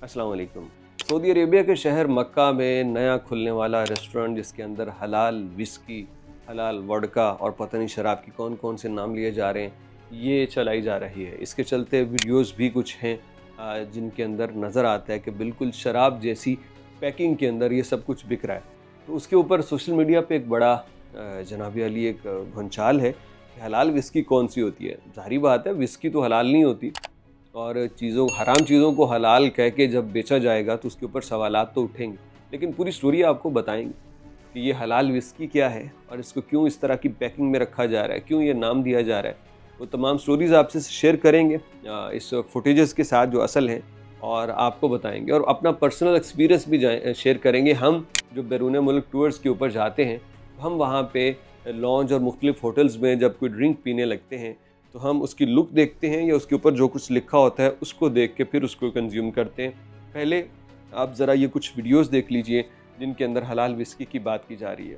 अस्सलाम वालेकुम। Saudi Arabia के शहर मक्का में नया खुलने वाला रेस्टोरेंट जिसके अंदर हलाल विस्की, हलाल वोडका और पता नहीं शराब की कौन कौन से नाम लिए जा रहे हैं, ये चलाई जा रही है। इसके चलते वीडियोस भी कुछ हैं जिनके अंदर नज़र आता है कि बिल्कुल शराब जैसी पैकिंग के अंदर ये सब कुछ बिक रहा है। तो उसके ऊपर सोशल मीडिया पे एक बड़ा जनाब अली एक भंचाल है कि हलाल विस्की कौन सी होती है। ज़ाहिर बात है विस्की तो हलाल नहीं होती, और हराम चीज़ों को हलाल कह के जब बेचा जाएगा तो उसके ऊपर सवालात तो उठेंगे। लेकिन पूरी स्टोरी आपको बताएंगे कि ये हलाल विस्की क्या है और इसको क्यों इस तरह की पैकिंग में रखा जा रहा है, क्यों ये नाम दिया जा रहा है। वो तमाम स्टोरीज़ आपसे शेयर करेंगे इस फुटेजेस के साथ जो असल हैं, और आपको बताएंगे और अपना पर्सनल एक्सपीरियंस भी शेयर करेंगे। हम जो बैरून मुल्क टूर्स के ऊपर जाते हैं तो हम वहाँ पे लॉन्ज और मुख्तलिफ होटल्स में जब कोई ड्रिंक पीने लगते हैं तो हम उसकी लुक देखते हैं या उसके ऊपर जो कुछ लिखा होता है उसको देख के फिर उसको कंज्यूम करते हैं। पहले आप ज़रा ये कुछ वीडियोस देख लीजिए जिनके अंदर हलाल विस्की की बात की जा रही है।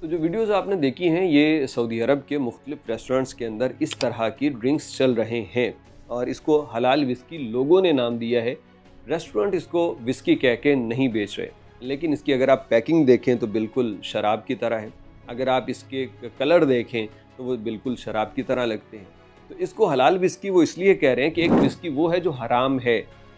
तो जो वीडियोस आपने देखी हैं ये सऊदी अरब के मुख्तलिफ रेस्टोरेंट्स के अंदर इस तरह की ड्रिंक्स चल रहे हैं और इसको हलाल विस्की लोगों ने नाम दिया है। रेस्टोरेंट इसको विस्की कह के नहीं बेच रहे, लेकिन इसकी अगर आप पैकिंग देखें तो बिल्कुल शराब की तरह है। अगर आप इसके कलर देखें तो वो बिल्कुल शराब की तरह लगते हैं। तो इसको हलाल विस्की वो इसलिए कह रहे हैं कि एक विस्की वो है जो हराम है,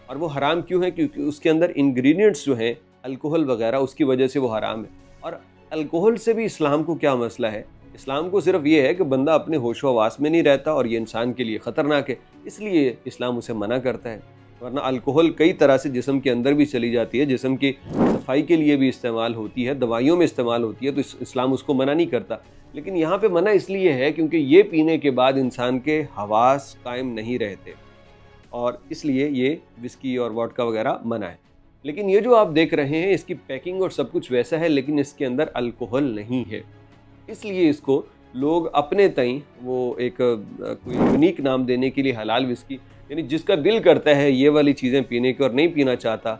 और वो हराम क्यों है? क्योंकि उसके अंदर इंग्रेडिएंट्स जो हैं अल्कोहल वगैरह, उसकी वजह से वो हराम है। और अल्कोहल से भी इस्लाम को क्या मसला है? इस्लाम को सिर्फ ये है कि बंदा अपने होशो हवास में नहीं रहता और ये इंसान के लिए ख़तरनाक है, इसलिए इस्लाम उसे मना करता है। वरना अल्कोहल कई तरह से जिस्म के अंदर भी चली जाती है, जिस्म की सफाई के लिए भी इस्तेमाल होती है, दवाइयों में इस्तेमाल होती है, तो इस्लाम उसको मना नहीं करता। लेकिन यहाँ पे मना इसलिए है क्योंकि ये पीने के बाद इंसान के हवास कायम नहीं रहते, और इसलिए ये विस्की और वोडका वगैरह मना है। लेकिन ये जो आप देख रहे हैं इसकी पैकिंग और सब कुछ वैसा है, लेकिन इसके अंदर अल्कोहल नहीं है। इसलिए इसको लोग अपने तई वो एक कोई यूनिक नाम देने के लिए हलाल विस्की, यानी जिसका दिल करता है ये वाली चीज़ें पीने की और नहीं पीना चाहता,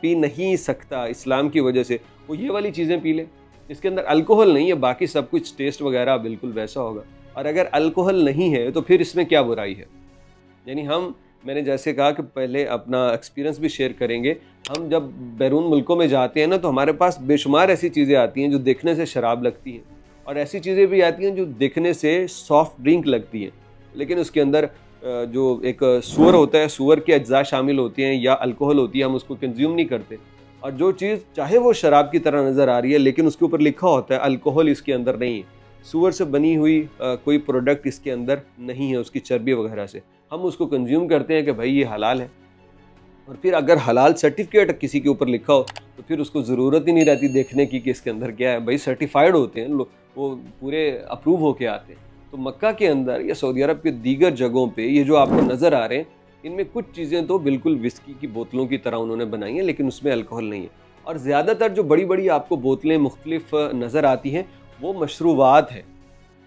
पी नहीं सकता इस्लाम की वजह से, वो ये वाली चीज़ें पी ले। इसके अंदर अल्कोहल नहीं है, बाकी सब कुछ टेस्ट वगैरह बिल्कुल वैसा होगा। और अगर अल्कोहल नहीं है तो फिर इसमें क्या बुराई है? यानी मैंने जैसे कहा कि पहले अपना एक्सपीरियंस भी शेयर करेंगे। हम जब बैरून मुल्कों में जाते हैं ना तो हमारे पास बेशुमार ऐसी चीज़ें आती हैं जो देखने से शराब लगती हैं, और ऐसी चीज़ें भी आती हैं जो देखने से सॉफ्ट ड्रिंक लगती हैं, लेकिन उसके अंदर जो एक सूअर होता है, सूअर के अज्जा शामिल होती हैं या अल्कोहल होती है, हम उसको कंज्यूम नहीं करते। और जो चीज़ चाहे वो शराब की तरह नज़र आ रही है लेकिन उसके ऊपर लिखा होता है अल्कोहल इसके अंदर नहीं है, सूअर से बनी हुई कोई प्रोडक्ट इसके अंदर नहीं है, उसकी चर्बी वगैरह से, हम उसको कंज्यूम करते हैं कि भाई ये हलाल है। और फिर अगर हलाल सर्टिफिकेट किसी के ऊपर लिखा हो तो फिर उसको ज़रूरत ही नहीं रहती देखने की कि इसके अंदर क्या है। भाई सर्टिफाइड होते हैं लोग, वो पूरे अप्रूव होके आते हैं। तो मक्का के अंदर या सऊदी अरब के दीगर जगहों पे ये जो आपको नज़र आ रहे हैं, इनमें कुछ चीज़ें तो बिल्कुल विस्की की बोतलों की तरह उन्होंने बनाई हैं, लेकिन उसमें अल्कोहल नहीं है। और ज़्यादातर जो बड़ी बड़ी आपको बोतलें मुख्तलिफ नज़र आती हैं वो मशरूबात हैं,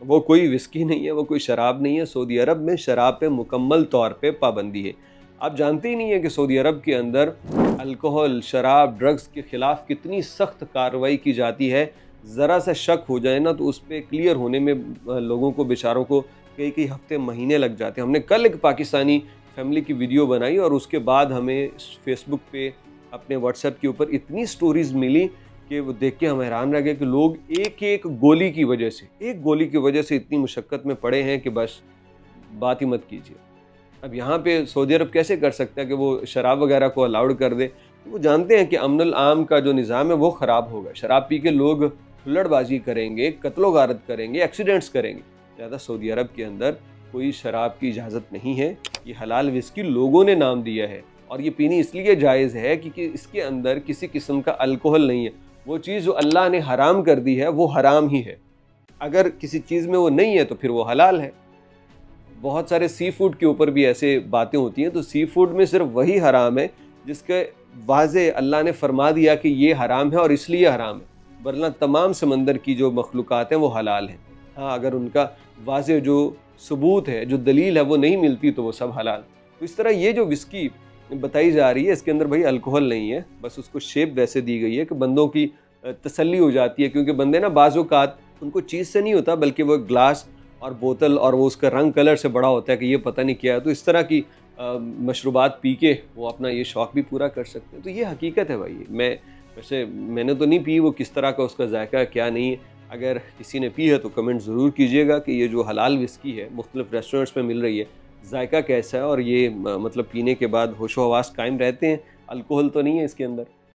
वो कोई विस्की नहीं है, वो कोई शराब नहीं है। सऊदी अरब में शराब पे मुकम्मल तौर पे पाबंदी है। आप जानते ही नहीं है कि सऊदी अरब के अंदर अल्कोहल, शराब, ड्रग्स के ख़िलाफ़ कितनी सख्त कार्रवाई की जाती है। ज़रा सा शक हो जाए ना तो उस पर क्लियर होने में लोगों को, बेचारों को कई हफ्ते महीने लग जाते हैं। हमने कल एक पाकिस्तानी फैमिली की वीडियो बनाई और उसके बाद हमें फेसबुक पे, अपने व्हाट्सएप के ऊपर इतनी स्टोरीज़ मिली कि वो देख के हम हैरान रह गए कि लोग एक गोली की वजह से इतनी मुशक्क़त में पड़े हैं कि बस बात ही मत कीजिए। अब यहाँ पे सऊदी अरब कैसे कर सकता है कि वो शराब वगैरह को अलाउड कर दे? वो जानते हैं कि अमनुल आम का जो निज़ाम है वो ख़राब होगा, शराब पी के लोग हुल्लड़बाजी करेंगे, कत्लो गारत करेंगे, एक्सीडेंट्स करेंगे। ज़्यादा सऊदी अरब के अंदर कोई शराब की इजाज़त नहीं है। ये हलाल विस्की लोगों ने नाम दिया है और ये पीनी इसलिए जायज़ है क्योंकि इसके अंदर किसी किस्म का अल्कोहल नहीं है। वो चीज़ जो अल्लाह ने हराम कर दी है वो हराम ही है। अगर किसी चीज़ में वो नहीं है तो फिर वो हलाल है। बहुत सारे सी फूड के ऊपर भी ऐसे बातें होती हैं, तो सी फूड में सिर्फ वही हराम है जिसके वाज़े अल्लाह ने फरमा दिया कि ये हराम है और इसलिए हराम है, वरना तमाम समंदर की जो मखलूक़ात हैं वो हलाल हैं। हाँ, अगर उनका वाज़े जो सबूत है, जो दलील है वो नहीं मिलती तो वो सब हलाल। तो इस तरह ये जो विस्की बताई जा रही है इसके अंदर भाई अल्कोहल नहीं है, बस उसको शेप वैसे दी गई है कि बंदों की तसल्ली हो जाती है, क्योंकि बंदे ना बाज़-औक़ात उनको चीज़ से नहीं होता बल्कि वो ग्लास और बोतल और वो उसका रंग कलर से बड़ा होता है कि ये पता नहीं क्या है, तो इस तरह की मशरूबात पी के वो अपना ये शौक़ भी पूरा कर सकते हैं। तो ये हकीकत है भाई। मैंने तो नहीं पी, वो किस तरह का उसका जायका है क्या नहीं है। अगर किसी ने पी है तो कमेंट ज़रूर कीजिएगा कि ये जो हलाल विस्की है मुख्तलिफ़ रेस्टोरेंट्स में मिल रही है, जायका कैसा है और ये मतलब पीने के बाद होशो हवास कायम रहते हैं, अल्कोहल तो नहीं है इसके अंदर।